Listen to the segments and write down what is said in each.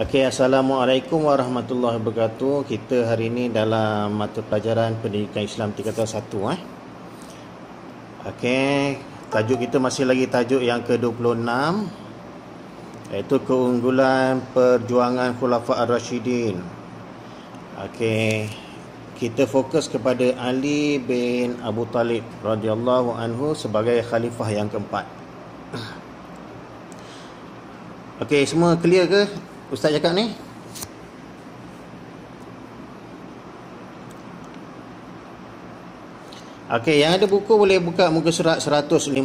Okey, Assalamualaikum warahmatullahi wabarakatuh. Kita hari ini dalam mata pelajaran Pendidikan Islam tingkatan 1. Okey, tajuk kita masih lagi tajuk yang ke-26, iaitu keunggulan perjuangan Khulafa Ar-Rasyidin. Okey, kita fokus kepada Ali bin Abu Talib radhiyallahu anhu sebagai khalifah yang keempat. Okey, semua clear ke Ustaz cakap ni? Okey, yang ada buku boleh buka muka surat 156.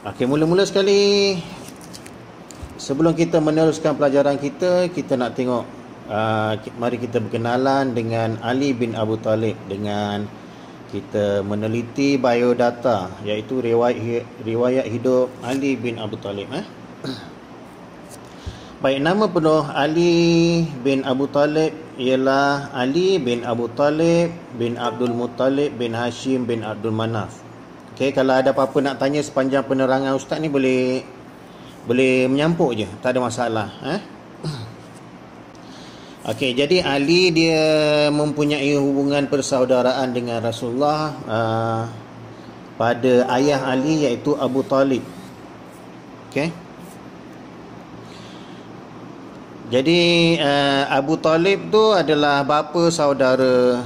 Okey, mula-mula sekali sebelum kita meneruskan pelajaran kita nak tengok mari kita berkenalan dengan Ali bin Abu Talib dengan kita meneliti biodata, iaitu riwayat hidup Ali bin Abu Talib. Baik, nama penuh Ali bin Abu Talib ialah Ali bin Abu Talib bin Abdul Muttalib bin Hashim bin Abdul Manaf. Okey, kalau ada apa-apa nak tanya sepanjang penerangan ustaz ni boleh menyampuk je, tak ada masalah. Okey, jadi Ali dia mempunyai hubungan persaudaraan dengan Rasulullah pada ayah Ali iaitu Abu Talib. Okey. Jadi Abu Talib tu adalah bapa saudara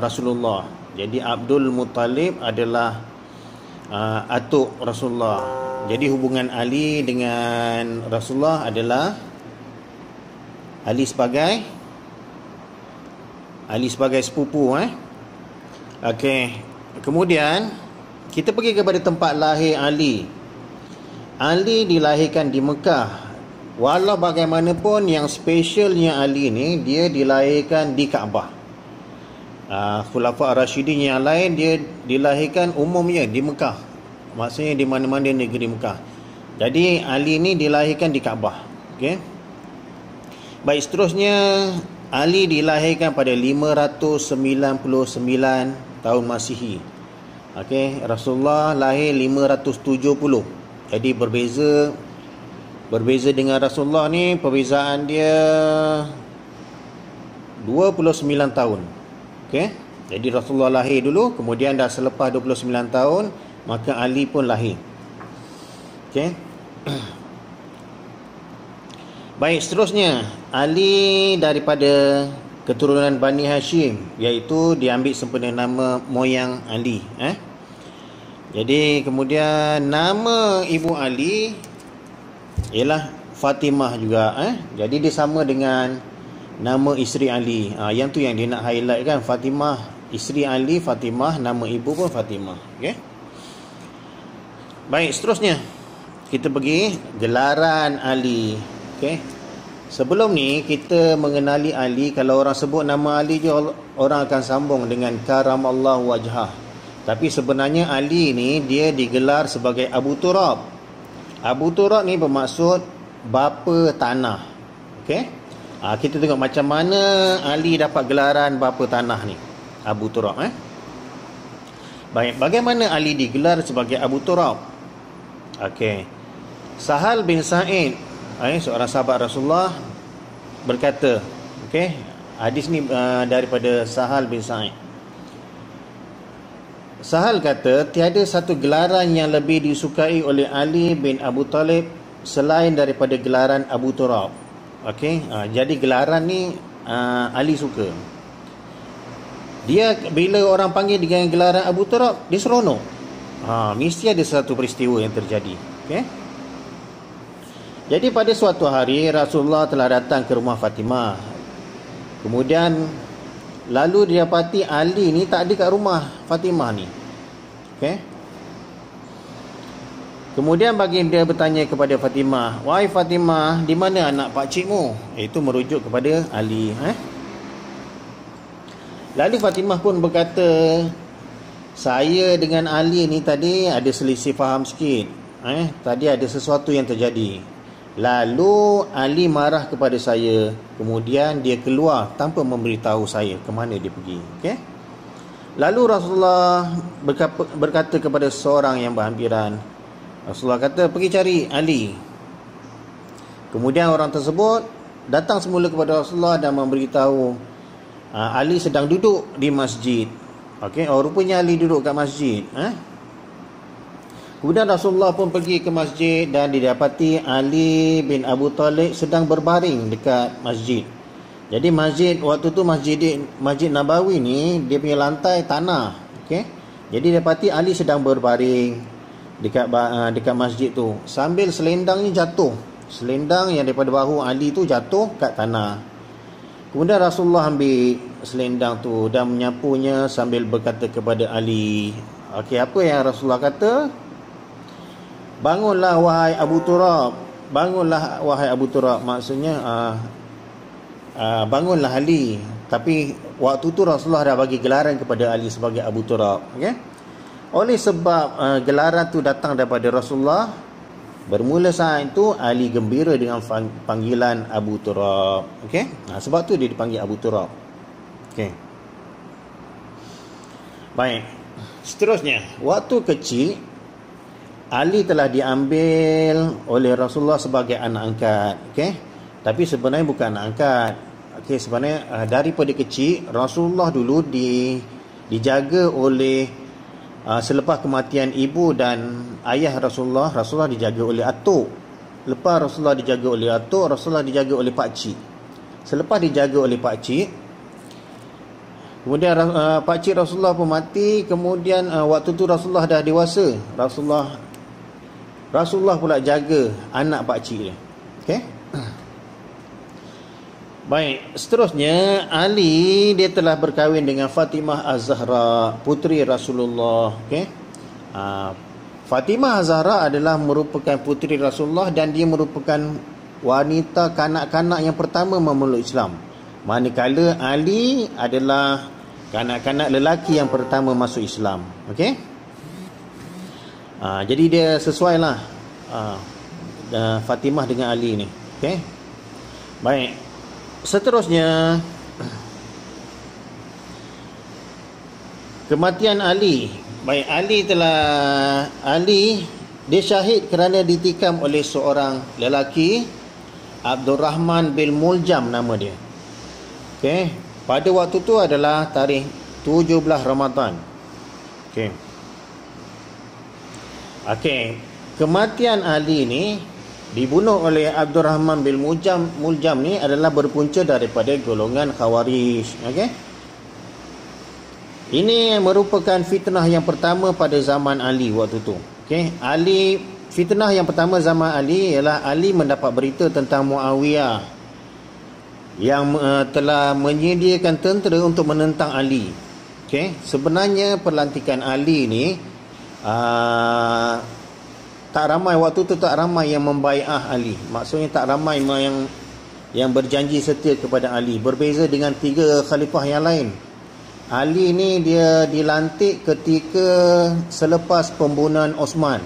Rasulullah. Jadi Abdul Muttalib adalah atuk Rasulullah. Jadi hubungan Ali dengan Rasulullah adalah Ali sebagai sepupu. Okey. Kemudian kita pergi kepada tempat lahir Ali. Ali dilahirkan di Mekah. Walau bagaimanapun yang spesialnya Ali ni, dia dilahirkan di Kaabah. Khulafa Ar-Rasyidin yang lain dia dilahirkan umumnya di Mekah. Maksudnya di mana-mana negeri Mekah. Jadi Ali ni dilahirkan di Kaabah. Okey. Baik, seterusnya Ali dilahirkan pada 599 tahun Masihi. Okey, Rasulullah lahir 570. Jadi berbeza dengan Rasulullah ni, perbezaan dia 29 tahun. Okey. Jadi Rasulullah lahir dulu, kemudian dah selepas 29 tahun maka Ali pun lahir. Okey. Baik, seterusnya Ali daripada keturunan Bani Hashim, iaitu diambil sempena nama moyang Ali. Jadi kemudian nama ibu Ali ialah Fatimah juga. Jadi dia sama dengan nama isteri Ali. Yang tu yang dia nak highlight kan, Fatimah, isteri Ali Fatimah, nama ibu pun Fatimah. Okey. Baik, seterusnya kita pergi gelaran Ali. Okey. Sebelum ni kita mengenali Ali, kalau orang sebut nama Ali je orang akan sambung dengan karamallahu wajhah. Tapi sebenarnya Ali ni dia digelar sebagai Abu Turab. Abu Turab ni bermaksud bapa tanah. Okey. Kita tengok macam mana Ali dapat gelaran bapa tanah ni, Abu Turab. Baik, bagaimana Ali digelar sebagai Abu Turab? Okey. Sahal bin Sa'id, seorang sahabat Rasulullah, berkata, okey, hadis ni daripada Sahal bin Sa'id. Sahal kata, tiada satu gelaran yang lebih disukai oleh Ali bin Abu Talib selain daripada gelaran Abu Turab. Okey, jadi gelaran ni Ali suka. Dia bila orang panggil dengan gelaran Abu Turab, dia seronok. Mesti ada satu peristiwa yang terjadi. Okey. Jadi pada suatu hari Rasulullah telah datang ke rumah Fatimah. Kemudian lalu didapati Ali ni tak ada kat rumah Fatimah ni. Okey. Kemudian baginda bertanya kepada Fatimah, "Wahai Fatimah, di mana anak pak cikmu?" Itu merujuk kepada Ali. Lalu Fatimah pun berkata, "Saya dengan Ali ni tadi ada selisih faham sikit. Tadi ada sesuatu yang terjadi. Lalu Ali marah kepada saya. Kemudian dia keluar tanpa memberitahu saya ke mana dia pergi." Okey. Lalu Rasulullah berkata kepada seorang yang berhampiran, Rasulullah kata pergi cari Ali. Kemudian orang tersebut datang semula kepada Rasulullah dan memberitahu Ali sedang duduk di masjid. Okey, rupanya Ali duduk kat masjid. Kemudian Rasulullah pun pergi ke masjid dan didapati Ali bin Abu Talib sedang berbaring dekat masjid. Jadi masjid waktu tu Masjid Nabawi ni dia punya lantai tanah. Okey. Jadi dapati Ali sedang berbaring dekat masjid tu sambil selendangnya jatuh. Selendang yang daripada bahu Ali tu jatuh kat tanah. Kemudian Rasulullah ambil selendang tu dan menyapunya sambil berkata kepada Ali. Okey, apa yang Rasulullah kata? Bangunlah wahai Abu Turab. Bangunlah wahai Abu Turab. Maksudnya bangunlah Ali. Tapi waktu tu Rasulullah dah bagi gelaran kepada Ali sebagai Abu Turab. Okay? Oleh sebab gelaran tu datang daripada Rasulullah, bermula saat itu Ali gembira dengan panggilan Abu Turab. Okay? Sebab tu dia dipanggil Abu Turab. Okay. Baik. Seterusnya, waktu kecil Ali telah diambil oleh Rasulullah sebagai anak angkat. Okey. Tapi sebenarnya bukan anak angkat. Okey, sebenarnya daripada kecil Rasulullah dulu dijaga oleh selepas kematian ibu dan ayah Rasulullah dijaga oleh atuk. Lepas Rasulullah dijaga oleh atuk, Rasulullah dijaga oleh pakcik. Selepas dijaga oleh pakcik, kemudian pakcik Rasulullah pun mati. Kemudian waktu tu Rasulullah dah dewasa. Rasulullah pula jaga anak pakcik dia. Okey. Baik, seterusnya Ali dia telah berkahwin dengan Fatimah Az-Zahra, puteri Rasulullah. Okey. Fatimah Az-Zahra adalah merupakan puteri Rasulullah dan dia merupakan wanita kanak-kanak yang pertama memeluk Islam. Manakala Ali adalah kanak-kanak lelaki yang pertama masuk Islam. Okey. Jadi dia sesuai lah Fatimah dengan Ali ni. Okay. Baik. Seterusnya, kematian Ali. Baik, Ali dia syahid kerana ditikam oleh seorang lelaki, Abdul Rahman bin Muljam nama dia. Okay. Pada waktu tu adalah tarikh 17 Ramadan. Okay. Okey, kematian Ali ni dibunuh oleh Abdul Rahman bin Muljam ni adalah berpunca daripada golongan Khawarij. Okey. Ini merupakan fitnah yang pertama pada zaman Ali waktu tu. Okey, fitnah yang pertama zaman Ali ialah Ali mendapat berita tentang Muawiyah yang telah menyediakan tentera untuk menentang Ali. Okey, sebenarnya pelantikan Ali ni tak ramai waktu tu, tak ramai yang membai'ah Ali. Maksudnya tak ramai yang berjanji setia kepada Ali. Berbeza dengan 3 khalifah yang lain. Ali ni dia dilantik ketika selepas pembunuhan Osman.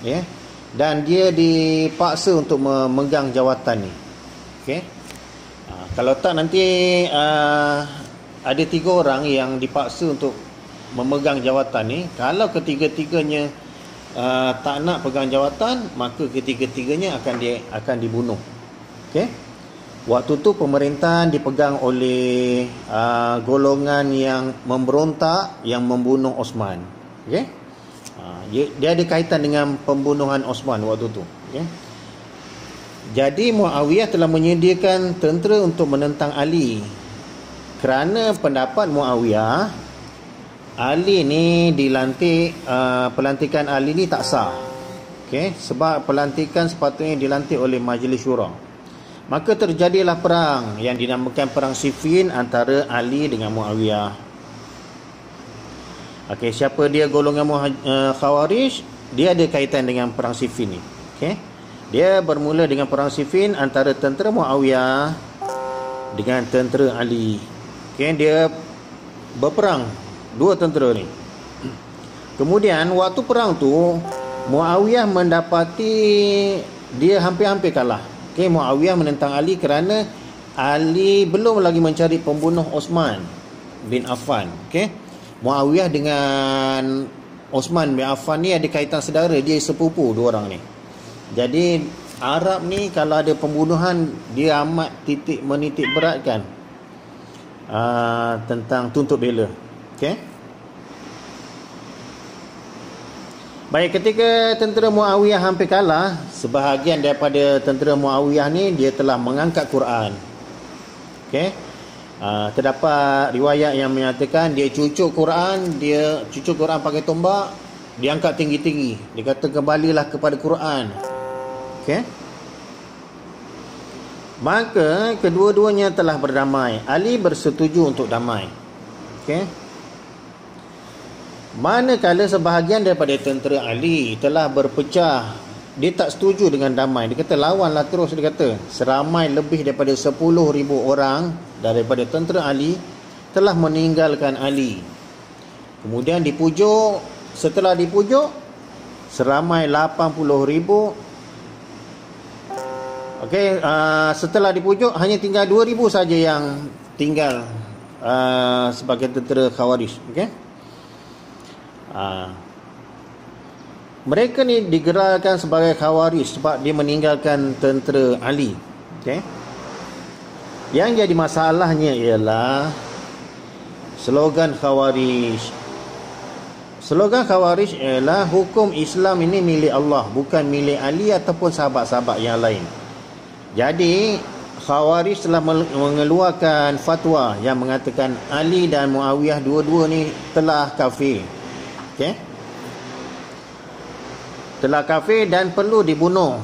Ya. Dan dia dipaksa untuk memegang jawatan ni. Okey. Kalau tak nanti ada 3 orang yang dipaksa untuk memegang jawatan ni. Kalau ketiga-tiganya tak nak pegang jawatan, maka ketiga-tiganya akan dibunuh. Okey. Waktu tu pemerintahan dipegang oleh golongan yang memberontak yang membunuh Osman. Okey. Dia ada kaitan dengan pembunuhan Osman waktu tu. Okey. Jadi Muawiyah telah menyediakan tentera untuk menentang Ali. Kerana pendapat Muawiyah, Ali ni dilantik, pelantikan Ali ni tak sah. Okey, sebab pelantikan sepatutnya dilantik oleh Majlis Syura. Maka terjadilah perang yang dinamakan perang Siffin antara Ali dengan Muawiyah. Okey, siapa dia golongan Khawarij, dia ada kaitan dengan perang Siffin ni. Okey. Dia bermula dengan perang Siffin antara tentera Muawiyah dengan tentera Ali. Okey, dia berperang 2 tentera ni. Kemudian waktu perang tu Muawiyah mendapati dia hampir-hampir kalah. Okey, Muawiyah menentang Ali kerana Ali belum lagi mencari pembunuh Osman bin Affan. Okey. Muawiyah dengan Osman bin Affan ni ada kaitan saudara, dia sepupu dua orang ni. Jadi Arab ni kalau ada pembunuhan, dia amat menitik beratkan tentang tuntut bela. Okey. Baik, ketika tentera Muawiyah hampir kalah, sebahagian daripada tentera Muawiyah ni dia telah mengangkat Quran. Okey. Terdapat riwayat yang menyatakan dia cucuk Quran pakai tombak, dia angkat tinggi-tinggi. Dia kata kembalilah kepada Quran. Okey. Maka kedua-duanya telah berdamai. Ali bersetuju untuk damai. Okey. Manakala sebahagian daripada tentera Ali telah berpecah, dia tak setuju dengan damai. Dia kata lawanlah terus. Dia kata seramai lebih daripada 10,000 orang daripada tentera Ali telah meninggalkan Ali. Kemudian dipujuk. Setelah dipujuk, seramai 80,000. Okey, setelah dipujuk hanya tinggal 2,000 saja yang tinggal sebagai tentera Khawarij. Okey. Mereka ni digerarkan sebagai Khawarij sebab dia meninggalkan tentera Ali. Okey. Yang jadi masalahnya ialah slogan Khawarij. Slogan Khawarij ialah hukum Islam ini milik Allah, bukan milik Ali ataupun sahabat-sahabat yang lain. Jadi Khawarij telah mengeluarkan fatwa yang mengatakan Ali dan Muawiyah dua-dua ni telah kafir. Okey. Telah kafir dan perlu dibunuh.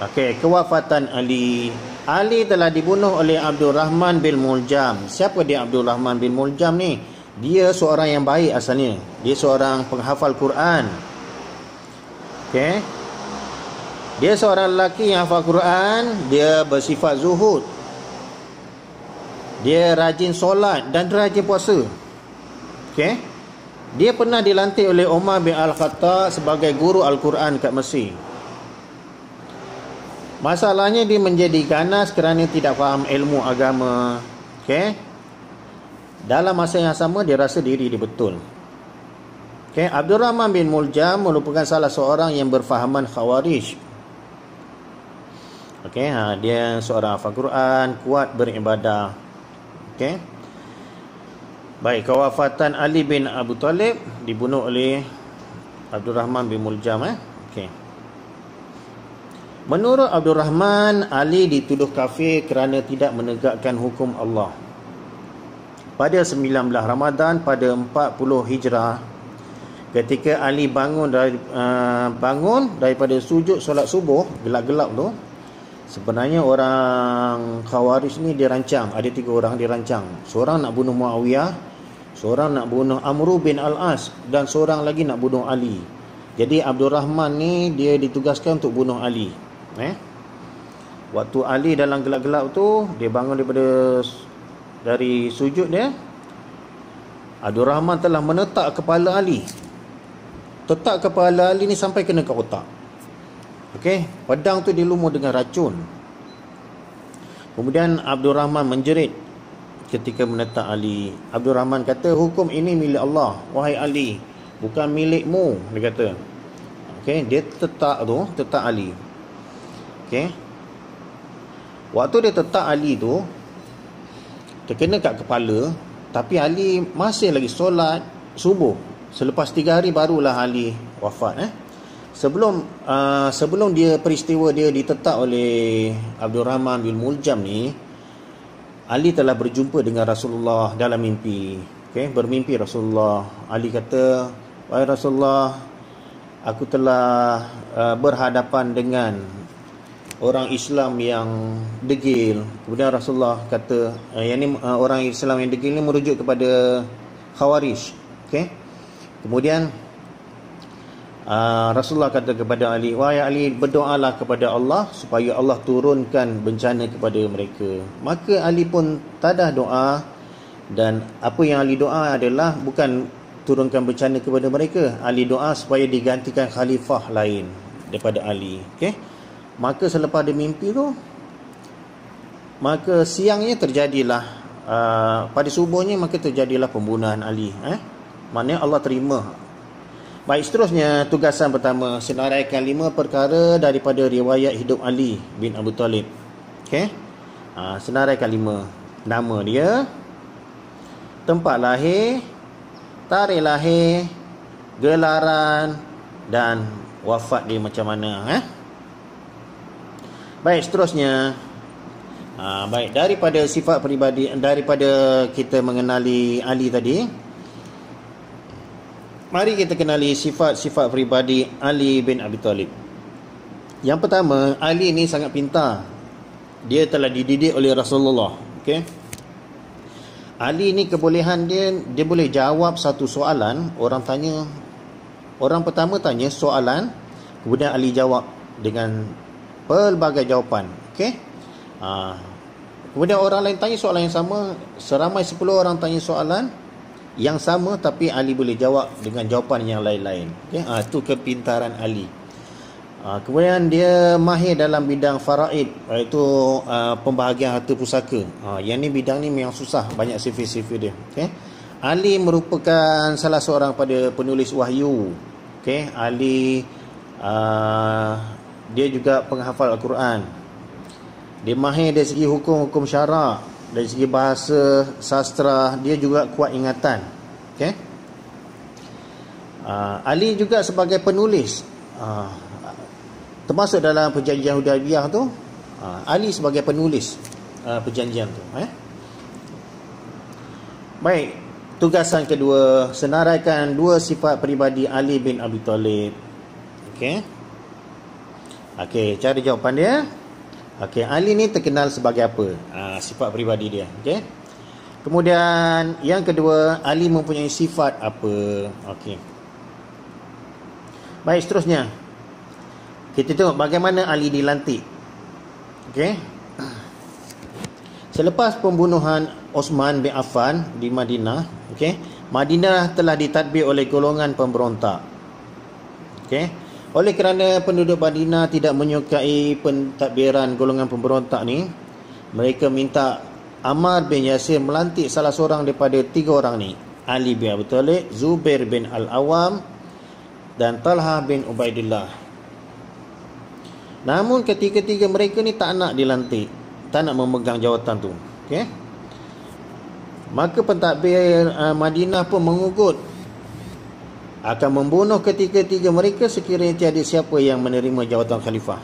Okey, kewafatan Ali. Ali telah dibunuh oleh Abdul Rahman bin Muljam. Siapa dia Abdul Rahman bin Muljam ni? Dia seorang yang baik asalnya. Dia seorang penghafal Quran. Okey. Dia seorang lelaki yang hafal Quran, dia bersifat zuhud. Dia rajin solat dan rajin puasa. Okey. Dia pernah dilantik oleh Umar bin Al-Khattab sebagai guru Al-Quran kat Mesir. Masalahnya dia menjadi ganas kerana tidak faham ilmu agama. Okey. Dalam masa yang sama dia rasa diri dia betul. Okey, Abdul Rahman bin Muljam merupakan salah seorang yang berfahaman Khawarij. Okey, dia seorang hafal Quran, kuat beribadah. Okey. Baik, kewafatan Ali bin Abu Talib dibunuh oleh Abdul Rahman bin Muljam. Okey. Menurut Abdul Rahman, Ali dituduh kafir kerana tidak menegakkan hukum Allah. Pada 19 Ramadan pada 40 Hijrah, ketika Ali bangun daripada sujud solat subuh, gelap-gelap tu, sebenarnya orang Khawarij ni dirancang. Ada 3 orang dirancang. Seorang nak bunuh Muawiyah, seorang nak bunuh Amru bin Al-As, dan seorang lagi nak bunuh Ali. Jadi Abdul Rahman ni dia ditugaskan untuk bunuh Ali. Waktu Ali dalam gelap-gelap tu, dia bangun dari sujud dia, Abdul Rahman telah menetak kepala Ali. Tetak kepala Ali ni sampai kena ke otak. Okey, pedang tu dilumur dengan racun. Kemudian Abdul Rahman menjerit ketika menetak Ali. Abdul Rahman kata, hukum ini milik Allah, wahai Ali, bukan milikmu, dia kata. Okey, dia tetak Ali. Okey. Waktu dia tetak Ali tu, terkena kat kepala, tapi Ali masih lagi solat subuh. Selepas 3 hari barulah Ali wafat. Sebelum dia peristiwa dia ditetak oleh Abdul Rahman bin Muljam ni, Ali telah berjumpa dengan Rasulullah dalam mimpi. Okey, bermimpi Rasulullah. Ali kata, wahai Rasulullah, aku telah berhadapan dengan orang Islam yang degil. Kemudian Rasulullah kata, orang Islam yang degil ni merujuk kepada Khawarij. Okey. Kemudian Rasulullah kata kepada Ali, wahai Ali, berdoalah kepada Allah supaya Allah turunkan bencana kepada mereka. Maka Ali pun tadah doa, dan apa yang Ali doa adalah bukan turunkan bencana kepada mereka. Ali doa supaya digantikan khalifah lain daripada Ali. Okey. Maka selepas dia mimpi tu, maka siangnya terjadilah pada subuhnya maka terjadilah pembunuhan Ali. Maknanya Allah terima. Baik, seterusnya tugasan pertama, senaraikan 5 perkara daripada riwayat hidup Ali bin Abi Talib. Okey. Senaraikan 5. Nama dia, tempat lahir, tarikh lahir, gelaran dan wafat dia macam mana. Baik, seterusnya. Baik, daripada sifat peribadi, daripada kita mengenali Ali tadi, mari kita kenali sifat-sifat peribadi Ali bin Abi Talib. Yang pertama, Ali ni sangat pintar. Dia telah dididik oleh Rasulullah. Okey. Ali ni kebolehan dia boleh jawab satu soalan, orang pertama tanya soalan, kemudian Ali jawab dengan pelbagai jawapan. Okey. Kemudian orang lain tanya soalan yang sama, seramai 10 orang tanya soalan yang sama, tapi Ali boleh jawab dengan jawapan yang lain-lain. Okey. Itu kepintaran Ali. Kemudian dia mahir dalam bidang faraid, iaitu pembahagian harta pusaka. Yang ni bidang ni memang susah, banyak sifil-sifil dia. Okay. Ali merupakan salah seorang pada penulis wahyu. Okay. Ali dia juga penghafal Al-Quran. Dia mahir dari segi hukum-hukum syarak, dari segi bahasa, sastra, dia juga kuat ingatan. Okay. Ali juga sebagai penulis, termasuk dalam perjanjian Hudaibiyah tu, Ali sebagai penulis perjanjian tu. Baik, tugasan kedua, senaraikan 2 sifat peribadi Ali bin Abi Talib. Okey, cara jawapan dia. Okey, Ali ni terkenal sebagai apa? Sifat peribadi dia. Okey. Kemudian yang kedua, Ali mempunyai sifat apa? Okey. Baik, seterusnya kita tengok bagaimana Ali dilantik. Okey. Selepas pembunuhan Osman bin Affan di Madinah, okey, Madinah telah ditadbir oleh golongan pemberontak. Okey. Oleh kerana penduduk Madinah tidak menyukai pentadbiran golongan pemberontak ni, mereka minta Ammar bin Yasir melantik salah seorang daripada 3 orang ni, Ali bin Abi Talib, Zubair bin Al-Awwam dan Talha bin Ubaidillah. Namun ketiga-tiga mereka ni tak nak dilantik, tak nak memegang jawatan tu. Okey. Maka pentadbir Madinah pun mengugut akan membunuh ketiga-tiga mereka sekiranya tiada siapa yang menerima jawatan khalifah.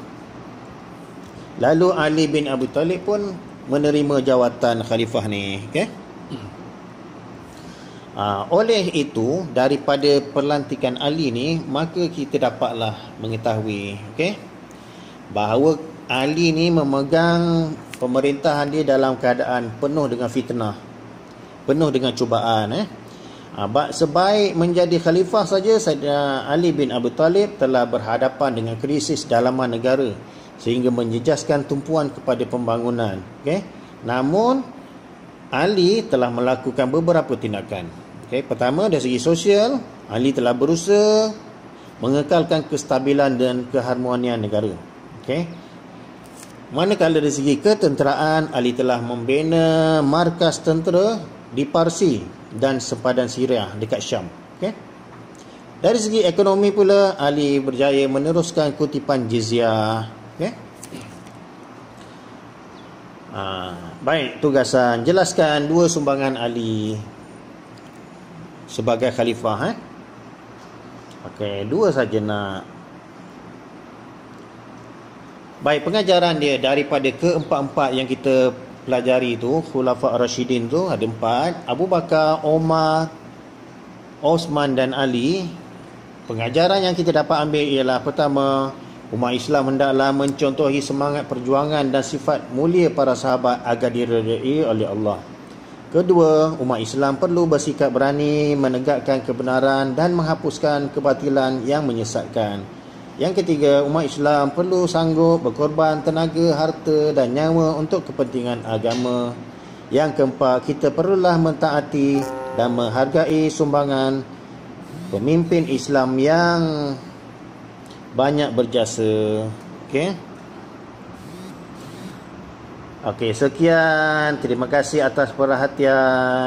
Lalu Ali bin Abi Talib pun menerima jawatan khalifah ni. Okey. Oleh itu, daripada pelantikan Ali ni, maka kita dapatlah mengetahui, okey, bahawa Ali ni memegang pemerintahan dia dalam keadaan penuh dengan fitnah, penuh dengan cubaan. Sebaik menjadi khalifah saja, Sayyidina Ali bin Abi Talib telah berhadapan dengan krisis dalaman negara sehingga menjejaskan tumpuan kepada pembangunan. Okay? Namun Ali telah melakukan beberapa tindakan. Okay? Pertama, dari segi sosial, Ali telah berusaha mengekalkan kestabilan dan keharmonian negara. Okay. Manakala dari segi ketenteraan, Ali telah membina markas tentera di Parsi dan sempadan Syria dekat Syam. Okay. Dari segi ekonomi pula, Ali berjaya meneruskan kutipan jizyah. Okay. Baik, tugasan jelaskan 2 sumbangan Ali sebagai khalifah. Okey, 2 saja nak. Baik, pengajaran dia daripada ke-4 yang kita pelajari tu, Khulafa' Rasyidin tu ada 4, Abu Bakar, Omar, Osman dan Ali. Pengajaran yang kita dapat ambil ialah, pertama, umat Islam hendaklah mencontohi semangat perjuangan dan sifat mulia para sahabat agar diridai oleh Allah. Kedua, umat Islam perlu bersikap berani menegakkan kebenaran dan menghapuskan kebatilan yang menyesatkan. Yang ketiga, umat Islam perlu sanggup berkorban tenaga, harta dan nyawa untuk kepentingan agama. Yang keempat, kita perlulah mentaati dan menghargai sumbangan pemimpin Islam yang banyak berjasa. Okey. Okey, sekian. Terima kasih atas perhatian.